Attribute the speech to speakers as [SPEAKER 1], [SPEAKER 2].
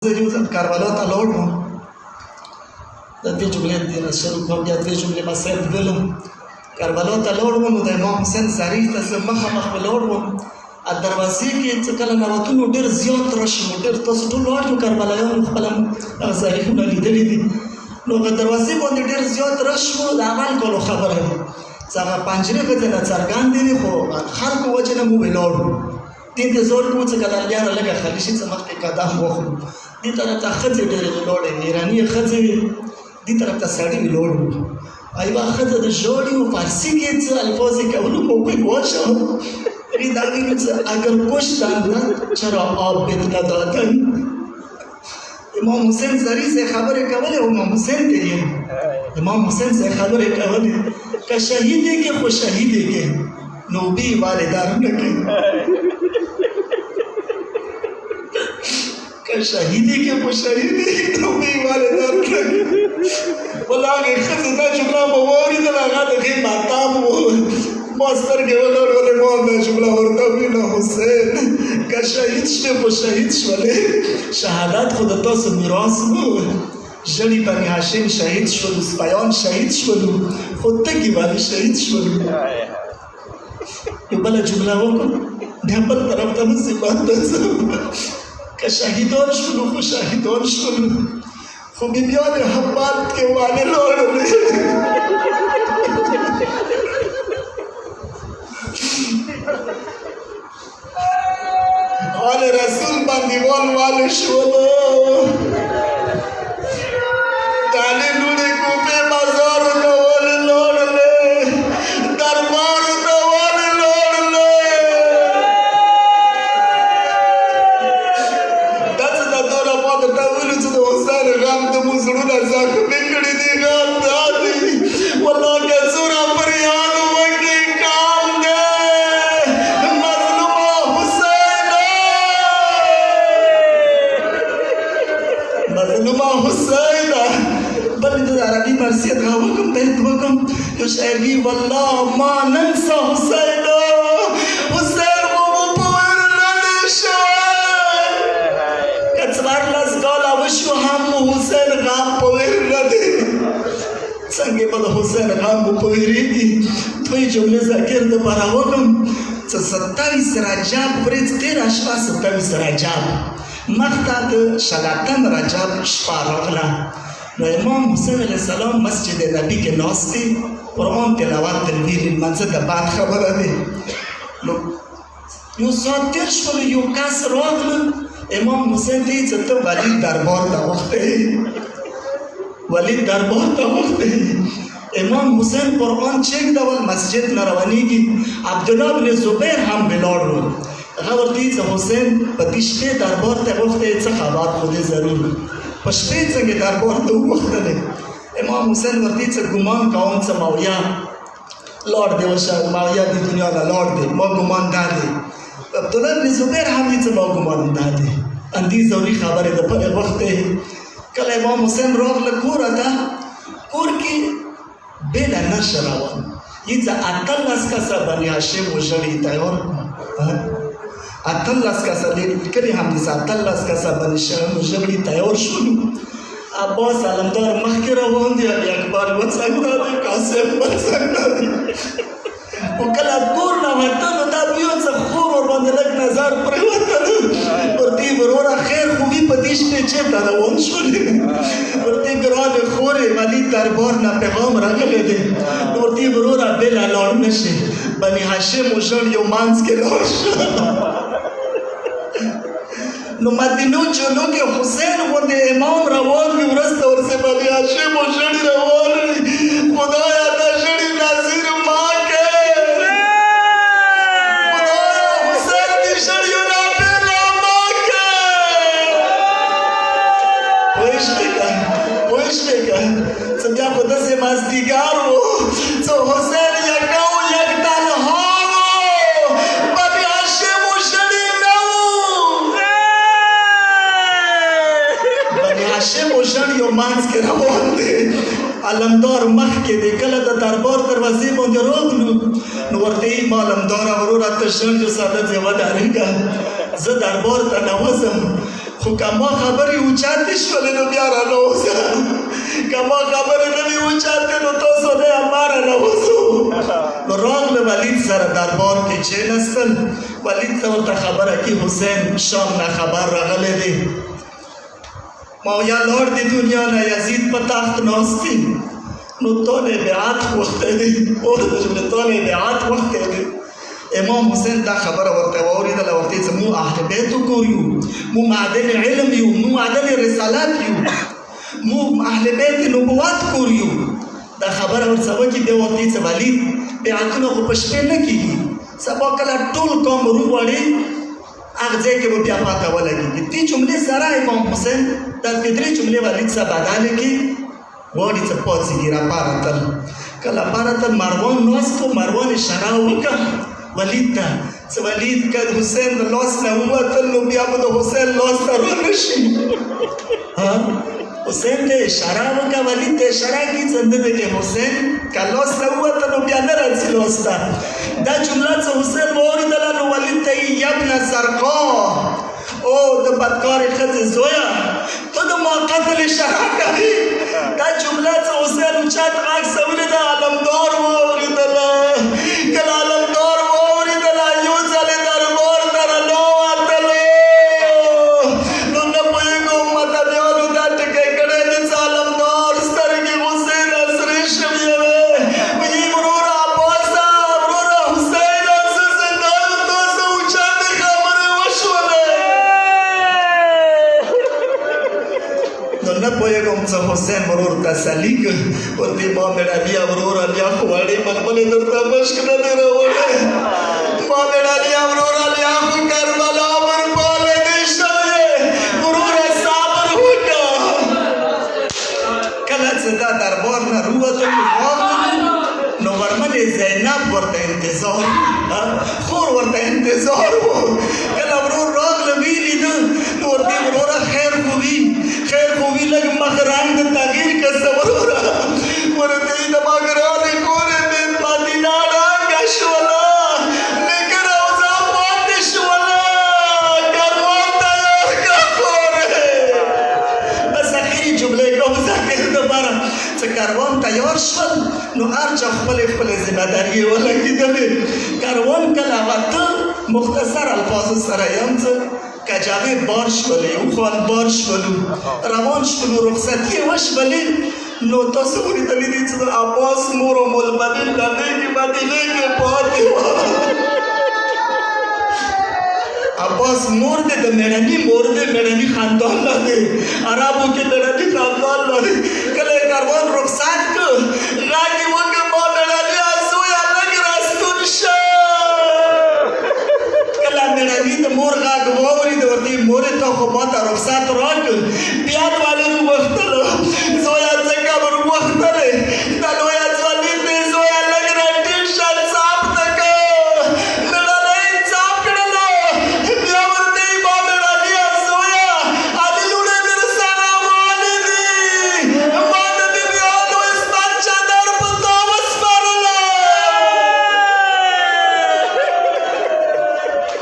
[SPEAKER 1] زه یو ځل کربلا ته لاړ وم، د دې جملې نه شروع کوم، بیا دوې جملې ما صاحب لولم. کربلا ته لاړ وم، نو د امام حسین ظریف ته زه مخامخ ولاړ وم. دروازې کې چې کله ننوتلو ډېر زیات رش و، ډېر تاسو ټول وایو کربلایانو خپله ظریفونه لیدلي دي، نو په دروازې باندې ډېر زیات رش و. د عمل کولو خبره وي، چې هغه پنجرې به ځینې څرګندې وي، خو خلکو وجې نه مو ولاړو. دې انتظار کوو چې کله بیا نه لږه خالي شي، څه مخکې قدم واخلو. دې طرف ته ښځې ډېرې ولاړې وې، ایراني ښځې وې، دې طرف ته سړي ولاړ وو. یوه ښځه د ژاړي و، فارسي کې څه الفاظ یې کولو، موقع واشه ریداوی اگر کشتند چرا آب بد ندادن. امام حسین زری سے خبریں کولے، امام حسین کے یہ امام حسین سے خبریں کولے کہ شہیدے کے خو شہیدے کے نوبی والدار نکے، کہ شہیدے کے خو شہیدے کے نوبی والدار نکے. واللہ آگے خزدہ جملہ مواری دل آگا دکھے باتام ہو ماستر کے ولر والے مولا جملہ ورطا بینا حسین کہ شہید شتے خو شہید شولے. شہادات خود تاسو میراث مو، جڑی بنی هاشم شهید شدو، سپایان شهید شدو، خود تکی والی شهید شدو. یو بلا جمله وکن بیا بل طرف ته مصیبت دزم که شهیدان شدو خو شهیدان شدو، خو بیبیان حبات کے والی لوڑنے آل رسول بندیوان والے شولو تالی لوڑے کوپے بازار دوال لوڑ لے، دربار دوال لوڑ لے. دس دا دورا پاتا تاویلو چو دا حسین غام دا مزرون ازاک بکڑی دی غام دا دی. واللہ کا سورا پریان وکی کام دے مظلومہ حسین، مظلومہ حسین. بلد عربی مرسیت غاوکم بہت وکم یو شعرگی واللہ ما ننسا حسین، حسین وہ پویر ندشا کچوار لزگالا وشو ہم حسین غام پویر ندی. سنگے بل حسین غام پویری دی توی جملے ذکر دو پارا وکم. 27 رجب ورځ تیره شپه 27 رجب مخته د شلاتم رجب شپه راغله. نو امام حسین علیہ السلام مسجد نبی کې ناست دی، قرآن تلاوت تلویر لمانځه د بعد خبره دی. نو یو ساعت تېر شول، یو کس راغله امام حسین ته یې چې ته ولید دربار ته وختې، ولید دربار ته وختې. امام حسین قرآن چیک ډول مسجد نه روانېږي. عبدالله بن زبیر هم ولاړ و. هغه ورته یې چې حسین په دې شپې دربار ته وختې، څه خبر خو دې ضرور په شپې څنګه دربار ته وختلی. امام حسین ورته یې چې ګمان کوم چې ماویه لاړ دی، وشه ماویه د دنیا نه لاړ دی، ما ګمان دا دی. عبدالله بن زبیر هم یې چې ما ګمان دا دی. اندې ضروري خبرې د په وخت دی. کله امام حسین راغله کوره ته، کور کې بېله نشه روان، یې چې 18 کسه بني هاشم وژړي تیار 18 کسه لیکلي هم دي، 18 کسه بني هاشم وژړي تیار شولو. عباس علمدار مخکې روان دی، علي اکبر وڅنګه دی، قاسم وڅنګه دی. خو کله کور نه وتلو دا بیا څه خوب ورباندې لږ نظر پرېوتلو. ورته یې وروره خیر خو وي په دې شپې چېرته روان شولې؟ ورته یې ګرانې خورې ولید دربار نه پیغام راغلی دی. ورته یې وروره بېله لاړ نه شي، بني هاشم وژړ یو منځ کې لاړ شه. نو مدینو چلو کې حسین غوندې امام روان وي، وروسته ورسې بني هاشم وژړي روان وي. خدایا دا ژړي نظیر ما کې، خدایا حسین دې ژړیونه بېله ما کې. پوه شوې که پوه شوې که څه بیا خو داسې مازدیګر و څه حسین یکه و یک تنها و، بني هاشم وژړي نه و. بني هاشم وژړ یو منځ کې روان دی، علمدار مخ کې دی. کله د دربار دروازې باندې راغلو، نو ورته یې ما علمداره وروره ته ژړ جو ساده ځې ودرېږه، زه دربار ته نوځم، خو خو که ما خبرې اوچاتې شولې نو بیا رانوځه، که ما خبرې نه وي اوچاتې نو تاسو نه ما رانوځو. نو راغله ولید سره دربار کې کېناستل. ولید ته ورته خبره کې حسین شام نه خبر راغلی دی، ماویه لاړ د دنیا نه، یزید په تخت ناست دی، نو تا نه بیعت غوښتی دی، تا نه بیعت غوښتی دی. امام حسین دا خبره ورته واورېدله، ورته یې موږ اهل بیتو کور یو، موږ معدن علم یو، موږ معدن رسالت یو، موږ اهل بیت نبوت کور یو. دا خبره ورڅه وکړي، بیا ورته یې ولید بیعتونه خو په شپې نه کېږي، سبا کله ټول قوم وغواړي هغه ځای کې به بیا پاته ولګېږي. دې جملې سره امام حسین دا درې جملې ولید سره بدلې کړي، غواړي څه پاڅېږي راپارتل. کله پارتل مروان ناست و، مروان اشاره وکړه ولید ته، څه ولید که د حسین د لاس نه ووتل نو بیا به د حسین لاس ته رانشي. حسین ته اشاره وکړه، ولید ته اشاره کړي څنګه دی چې حسین که لاس نه ووتل نو بیا نه راځي لاس ته. دا جمله څه حسین واورېدله نو ولید ته یې یبنه زرقا، او د بدکارې ښځې زویه ته د ما قتل اشاره کوي. دا جمله څه حسین اوچت غږ سره ولیده، علمدار واورېدله. کله علمدار واورېدله یو ځل یې دربار ته رانوتلو. نو نه پوهېږم متلیانو دا ټکی کړی دی څه علمدار سترګې حسینه سرې شوې وې، وایي وروره عباسه، وروره حسینه زه زنده یم، تاسو اوچتې خبرې وشولې. نو نه پوهېږم څه حسین ورور تسلي کړ، ورته ما مېړنیه وروره بیا خو وړې ململې درته مشک نه دی راوړی، ما مېړنیه وروره بیا خو کربلا برباله دې شوې، وروره صبر وکړه. کله چې دا دربار نه رووتل نو ورمنې زینب ورته انتظار، خور ورته انتظار و. کله ورور راغله ویې لیده نو ورته وروره خیر خو وي، خیر خو وي، لږ مخ رنګ د تغییر که څه وروره. ورته یې د ما ګرانې خورې مې مدینه ړنګه شوله، لیکن روضه پاتې شوله، کاروان تیار کړه خورې. بس اخري جملې کوم ذکر دپاره چې کاروان تیار شول نو هر چا خپلې خپلې ذمهداري ولګېدلې. کاروان کله وته مختصر الفاظو سره یم څه کجاوې بار شولې، اوخوان بار شولو، روان شولو، رخصتي یې وشولې. نو تاسو ولیدلي دي چې د عباس مور او ملمنې ډنډۍ کې مدینې کې پاتې وه. عباس مور دی، د مېړني مور دی، مېړني خاندان لري، عربو کې مېړني خاندان لري.